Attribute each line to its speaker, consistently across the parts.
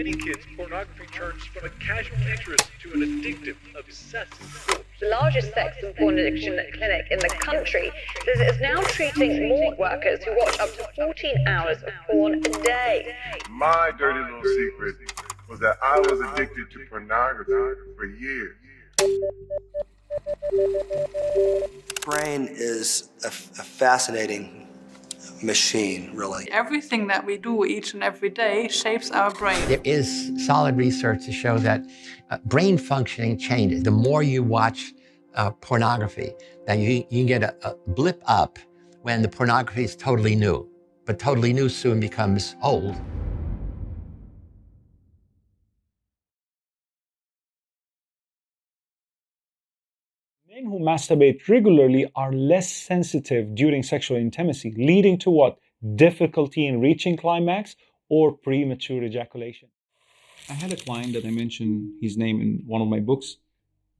Speaker 1: many kids, pornography turns from a casual interest to an addictive, obsessive course.
Speaker 2: The largest sex and porn addiction clinic in the country says it is now treating more workers who watch up to 14 hours of porn a day.
Speaker 3: My dirty little secret was that I was addicted to pornography for years.
Speaker 4: Brain is a fascinating machine, really.
Speaker 5: Everything that we do each and every day shapes our brain.
Speaker 6: There is solid research to show that brain functioning changes. The more you watch pornography, then you can get a blip up when the pornography is totally new. But totally new soon becomes old.
Speaker 7: Men who masturbate regularly are less sensitive during sexual intimacy, leading to what? Difficulty in reaching climax or premature ejaculation. I had a client that I mentioned his name in one of my books,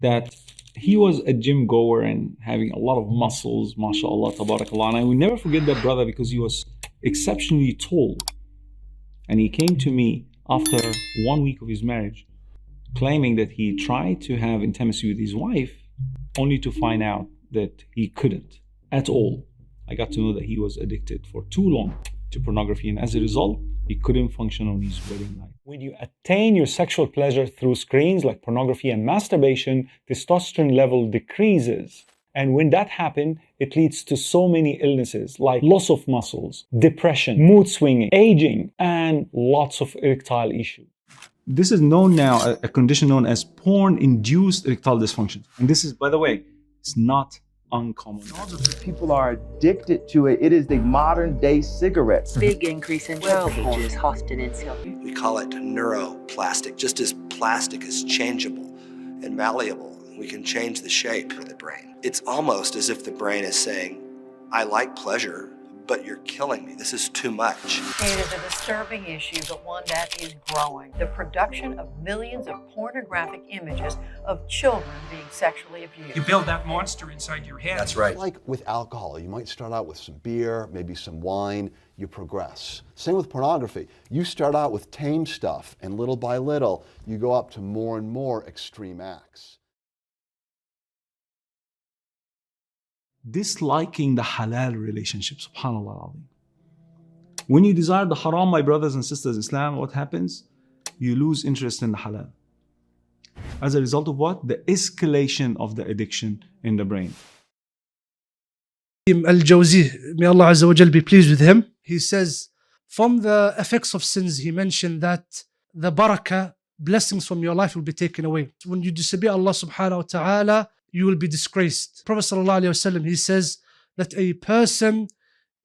Speaker 7: that he was a gym goer and having a lot of muscles, mashallah, tabarakallah. And I will never forget that brother because he was exceptionally tall. And he came to me after 1 week of his marriage, claiming that he tried to have intimacy with his wife, only to find out that he couldn't at all. I got to know that he was addicted for too long to pornography, and as a result, he couldn't function on his wedding night. When you attain your sexual pleasure through screens like pornography and masturbation, testosterone level decreases. And when that happens, it leads to so many illnesses like loss of muscles, depression, mood swinging, aging, and lots of erectile issues. This is known now, a condition known as porn-induced erectile dysfunction. And this is, by the way, it's not uncommon.
Speaker 8: People are addicted to it. It is the modern day cigarette.
Speaker 9: Big increase in web pages hosted in Silk.
Speaker 4: We call it neuroplastic. Just as plastic is changeable and malleable, we can change the shape of the brain. It's almost as if the brain is saying, I like pleasure, but you're killing me. This is too much.
Speaker 9: It is a disturbing issue, but one that is growing. The production of millions of pornographic images of children being sexually abused.
Speaker 10: You build that monster inside your head.
Speaker 4: That's right.
Speaker 11: Like with alcohol, you might start out with some beer, maybe some wine, you progress. Same with pornography. You start out with tame stuff, and little by little, you go up to more and more extreme acts.
Speaker 7: Disliking the halal relationship, subhanAllah. When you desire the haram, my brothers and sisters in Islam, what happens? You lose interest in the halal. As a result of what? The escalation of the addiction in the brain.
Speaker 12: Al-Jawzi, may Allah Azza wa Jal be pleased with him. He says, from the effects of sins, he mentioned that the barakah, blessings from your life will be taken away. When you disobey Allah subhanahu wa ta'ala, you will be disgraced. Prophet sallallahu alayhi wa sallam, he says that a person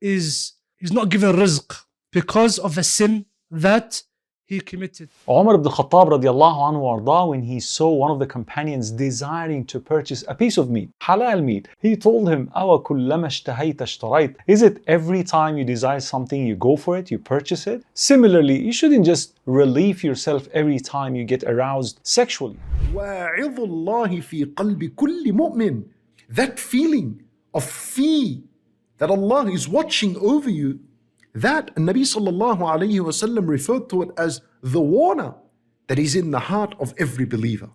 Speaker 12: is not given rizq because of a sin that he committed.
Speaker 7: Umar ibn Khattab radiallahu anhu arda, when he saw one of the companions desiring to purchase a piece of meat, halal meat, he told him, أَوَ كُلَّمَا اشْتَهَيْتَ اشْتَرَيْتَ. Is it every time you desire something, you go for it, you purchase it? Similarly, you shouldn't just relieve yourself every time you get aroused sexually.
Speaker 13: وَاعِظُ اللَّهِ فِي قَلْبِ كُلِّ مُؤْمِنٍ. That feeling of fear that Allah is watching over you, that Nabi sallallahu alayhi wasallam referred to it as the warner that is in the heart of every believer.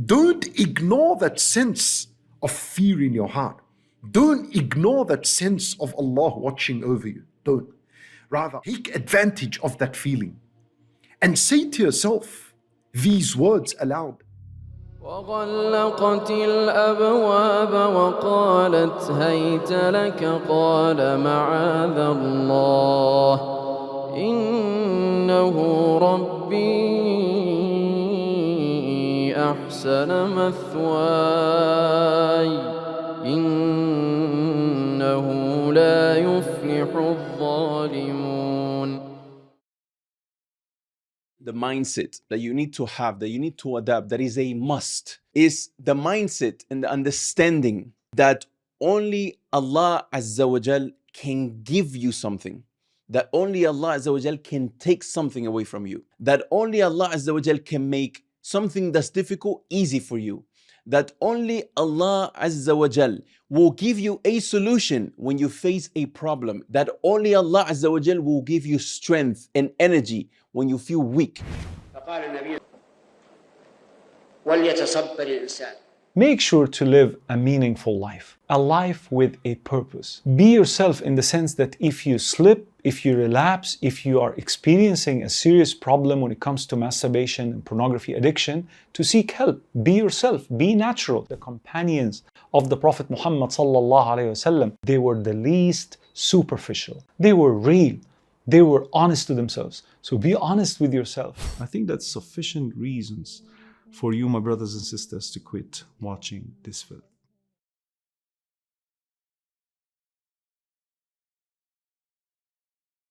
Speaker 13: Don't ignore that sense of fear in your heart. Don't ignore that sense of Allah watching over you. Don't. Rather, take advantage of that feeling and say to yourself these words aloud.
Speaker 14: وغلقت الأبواب وقالت هيت لك قال معاذ الله إنه ربي أحسن مثواي إنه لا يفلح الظالمون.
Speaker 15: The mindset that you need to have, that you need to adapt, that is a must, is the mindset and the understanding that only Allah Azza wa Jal can give you something, that only Allah Azza wa Jal can take something away from you, that only Allah Azza wa Jal can make something that's difficult easy for you, that only Allah Azza wa Jal will give you a solution when you face a problem, that only Allah Azza wa Jal will give you strength and energy when you feel weak.
Speaker 16: قال النبي وليتصبر الإنسان.
Speaker 7: Make sure to live a meaningful life, a life with a purpose. Be yourself in the sense that if you slip, if you relapse, if you are experiencing a serious problem when it comes to masturbation and pornography addiction, to seek help. Be yourself, be natural. The companions of the Prophet Muhammad sallallahu alaihi wasallam, they were the least superficial. They were real. They were honest to themselves. So be honest with yourself. I think that's sufficient reasons for you, my brothers and sisters, to quit watching this film.